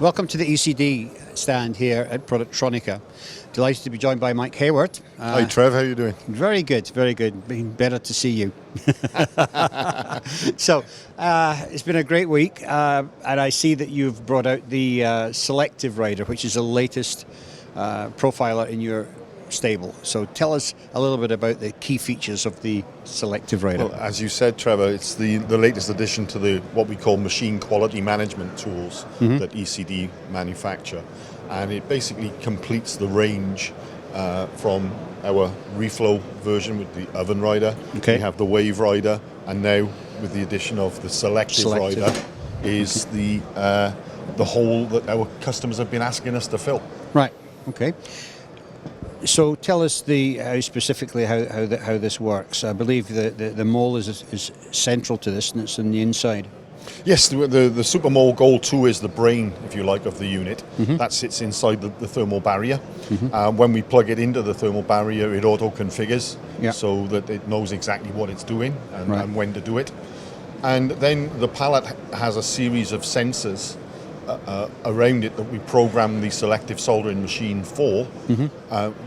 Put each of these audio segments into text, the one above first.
Welcome to the ECD stand here at Productronica. Delighted to be joined by Mike Hayward. Hi Trev, how are you doing? Very good, very good. Been better to see you. So, it's been a great week, and I see that you've brought out the Selective Rider, which is the latest profiler in your stable. So tell us a little bit about the key features of the Selective Rider. Well, as you said, Trevor, it's the latest addition to the what we call machine quality management tools that ECD manufacture, and it basically completes the range from our reflow version with the oven rider. Okay. We have the wave rider, and now with the addition of the selective rider is the hole that our customers have been asking us to fill. Right. Okay. So tell us how specifically how this works. I believe the mole is central to this, and it's on the inside. Yes, the SuperMOLE Gold 2 is the brain, if you like, of the unit. That sits inside the thermal barrier. When we plug it into the thermal barrier, it auto-configures so that it knows exactly what it's doing and when to do it. And then the pallet has a series of sensors around it that we program the selective soldering machine for.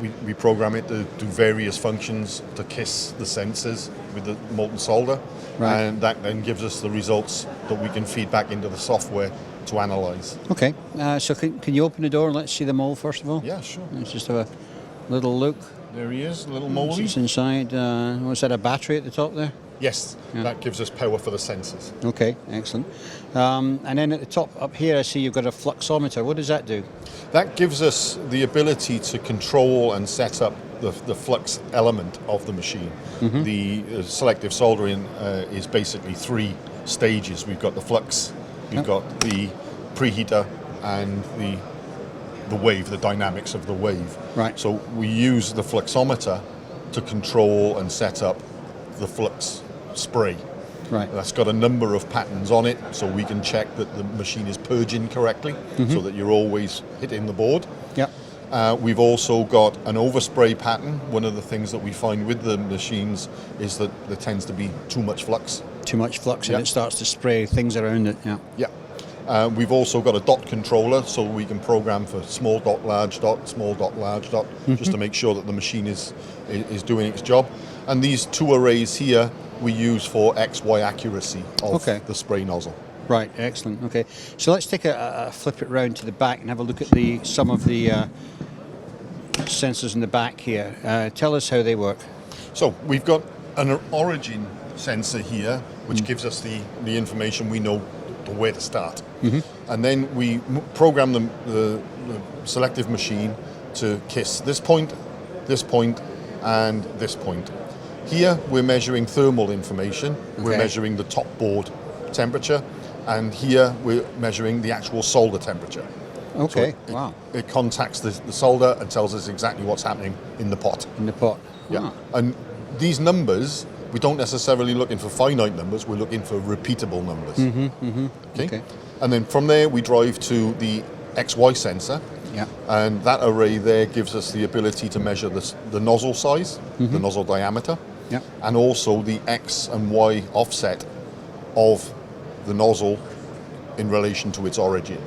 We program it to do various functions to kiss the sensors with the molten solder, and that then gives us the results that we can feed back into the software to analyze. Okay, so can you open the door and let's see the mole first of all? Yeah, sure. Let's just have a little look. There he is, little mole. It's inside. Was that a battery at the top there? Yes, that gives us power for the sensors. Okay, excellent. And then at the top up here, I see you've got a fluxometer. What does that do? That gives us the ability to control and set up the flux element of the machine. The selective soldering is basically 3 stages. We've got the flux, we've got the preheater, and the wave, the dynamics of the wave. Right. So we use the fluxometer to control and set up the flux spray. Right. That's got a number of patterns on it, so we can check that the machine is purging correctly, so that you're always hitting the board. Yep. We've also got an overspray pattern. One of the things that we find with the machines is that there tends to be too much flux. Too much flux, and it starts to spray things around it. Yeah. We've also got a dot controller, so we can program for small dot, large dot, small dot, large dot, just to make sure that the machine is doing its job. And these 2 arrays here we use for XY accuracy of the spray nozzle. Right, excellent. Okay, so let's take a flip it round to the back and have a look at some of the sensors in the back here. Tell us how they work. So we've got an origin sensor here, which gives us the information we know where to start. And then we program the selective machine to kiss this point, and this point. Here we're measuring thermal information, we're measuring the top board temperature, and here we're measuring the actual solder temperature. Okay, so it contacts the solder and tells us exactly what's happening in the pot. In the pot. Yeah. And these numbers, we don't necessarily looking for finite numbers, we're looking for repeatable numbers. Okay? And then from there we drive to the XY sensor. Yeah. And that array there gives us the ability to measure the nozzle size, the nozzle diameter, and also the X and Y offset of the nozzle in relation to its origin.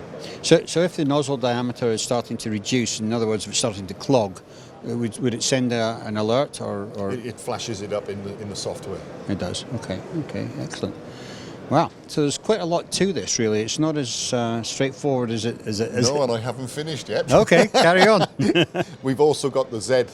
So if the nozzle diameter is starting to reduce, in other words, if it's starting to clog, would it send an alert or? It flashes it up in the software. It does. Okay, excellent. Wow, so there's quite a lot to this, really. It's not as straightforward as it is. No, and I haven't finished yet. Okay, carry on. We've also got the Z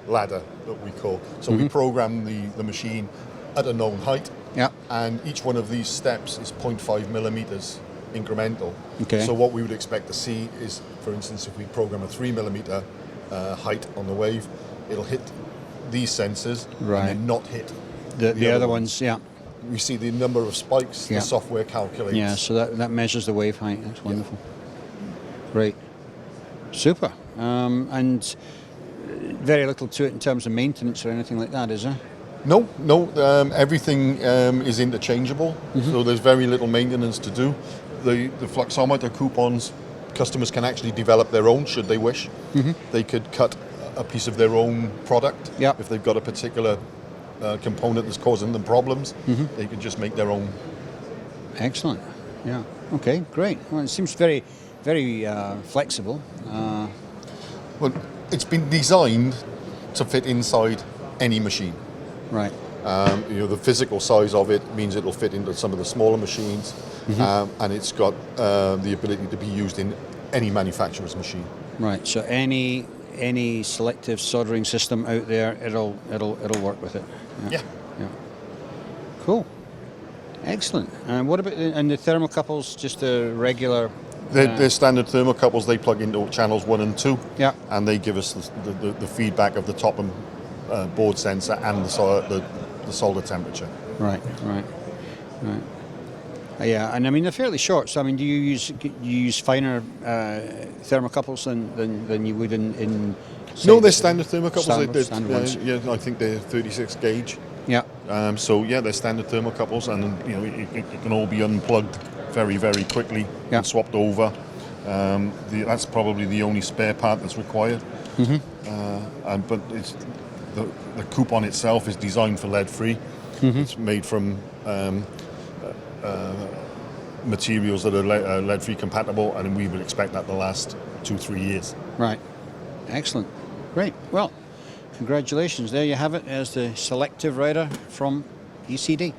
ladder that we call. So we program the machine at a known height. Yeah. And each one of these steps is 0.5 millimeters incremental. Okay. So what we would expect to see is, for instance, if we program a 3 millimeter height on the wave, it'll hit these sensors and then not hit the other ones. Yeah. We see the number of spikes the software calculates. Yeah, so that measures the wave height. That's wonderful. Great. Super. And very little to it in terms of maintenance or anything like that, is there? No. Everything is interchangeable, so there's very little maintenance to do. The fluxometer coupons, customers can actually develop their own should they wish. They could cut a piece of their own product if they've got a particular component that's causing them problems. They could just make their own. Excellent. Yeah. Okay. Great. Well, it seems very very flexible. Well, it's been designed to fit inside any machine. Right. The physical size of it means it'll fit into some of the smaller machines, and it's got the ability to be used in any manufacturer's machine. Right. So any selective soldering system out there, it'll work with it. Yeah. Yeah. Cool. Excellent. And what about and the thermocouples? Just a regular. They're standard thermocouples. They plug into channels 1 and 2, Yeah. and they give us the feedback of the top and board sensor and the solder temperature. Right. Yeah, and I mean they're fairly short. So I mean, do you use finer thermocouples than you would in say, No, they're standard thermocouples. Standard ones. Yeah, I think they're 36 gauge. Yeah. So yeah, they're standard thermocouples, and it can all be unplugged very, very quickly Yeah. and swapped over. That's probably the only spare part that's required. But it's the coupon itself is designed for lead-free. It's made from materials that are lead-free compatible, and we would expect that to last 2-3 years. Right. Excellent. Great. Well, congratulations. There you have it as the Selective Rider from ECD.